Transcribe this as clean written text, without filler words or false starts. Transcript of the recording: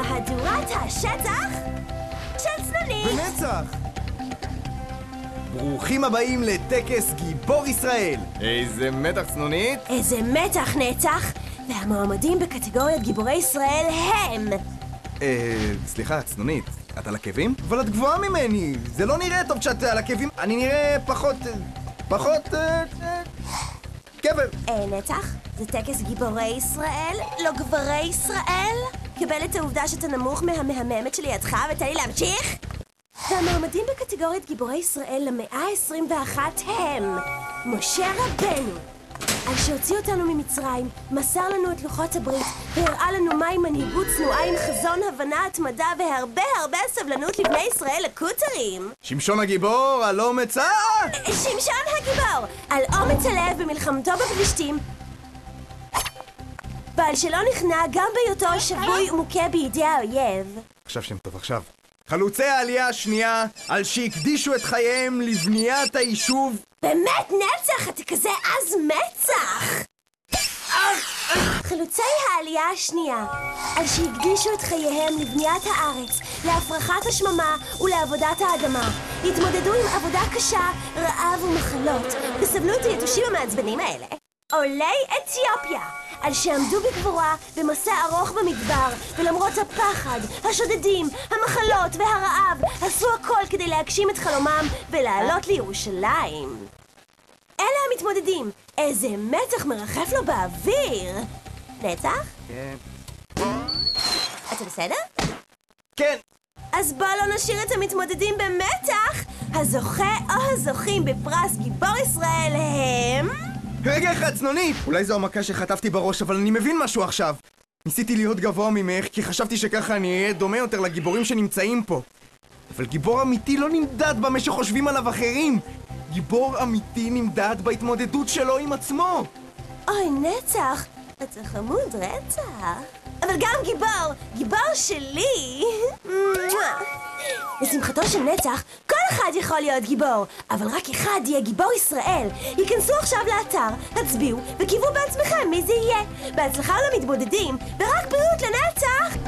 מהדורת השטח של צנונית ונצח! ברוכים הבאים לטקס גיבור ישראל! איזה מתח צנונית! איזה מתח נצח! והמועמדים בקטגוריית גיבורי ישראל הם... סליחה, צנונית, את על עקבים? אבל את גבוהה ממני! זה לא נראה טוב כשאת על עקבים, אני נראה פחות... גבר! נצח, זה טקס גיבורי ישראל, לא גברי ישראל? קבל את העובדה שאתה נמוך מהמהממת שלידך ותן לי להמשיך? והמועמדים בקטגוריית גיבורי ישראל למאה ה-21 הם משה רבנו, על שהוציא אותנו ממצרים, מסר לנו את לוחות הברית והראה לנו מהי מנהיגות צנועה עם חזון, הבנה, התמדה והרבה סבלנות לבני ישראל הקוטרים. שמשון הגיבור, על אומץ שמשון הגיבור, על אומץ הלב במלחמתו בפלישתים, ועל שלא נכנע גם בהיותו שבוי ומוכה בידי האויב. עכשיו שם טוב, עכשיו. חלוצי העלייה השנייה, על שהקדישו את חייהם לבניית היישוב. באמת נצח, אתה כזה עז מצח! חלוצי העלייה השנייה, על שהקדישו את חייהם לבניית הארץ, להפרחת השממה ולעבודת האדמה, התמודדו עם עבודה קשה, רעב ומחלות, וסבלו את היתושים המעצבנים האלה. עולי אתיופיה, על שעמדו בגבורה במסע ארוך במדבר, ולמרות הפחד, השודדים, המחלות והרעב, עשו הכל כדי להגשים את חלומם ולעלות לירושלים. אלה המתמודדים, איזה מתח מרחף לו באוויר. נצח? כן. אתה בסדר? כן. אז בוא לא נשאיר את המתמודדים במתח. הזוכה או הזוכים בפרס גיבור ישראל הם... רגע אחד, צנונית! אולי זו המכה שחטפתי בראש, אבל אני מבין משהו עכשיו. ניסיתי להיות גבוה ממך, כי חשבתי שככה אני אהיה דומה יותר לגיבורים שנמצאים פה. אבל גיבור אמיתי לא נמדד במה שחושבים עליו אחרים. גיבור אמיתי נמדד בהתמודדות שלו עם עצמו. אוי, נצח, אתה חמוד רצח. אבל גם גיבור שלי. לשמחתו של נצח, כל אחד יכול להיות גיבור, אבל רק אחד יהיה גיבור ישראל. היכנסו עכשיו לאתר, הצביעו וקיוו בעצמכם מי זה יהיה. בהצלחה למתמודדים, ורק בריאות לנצח!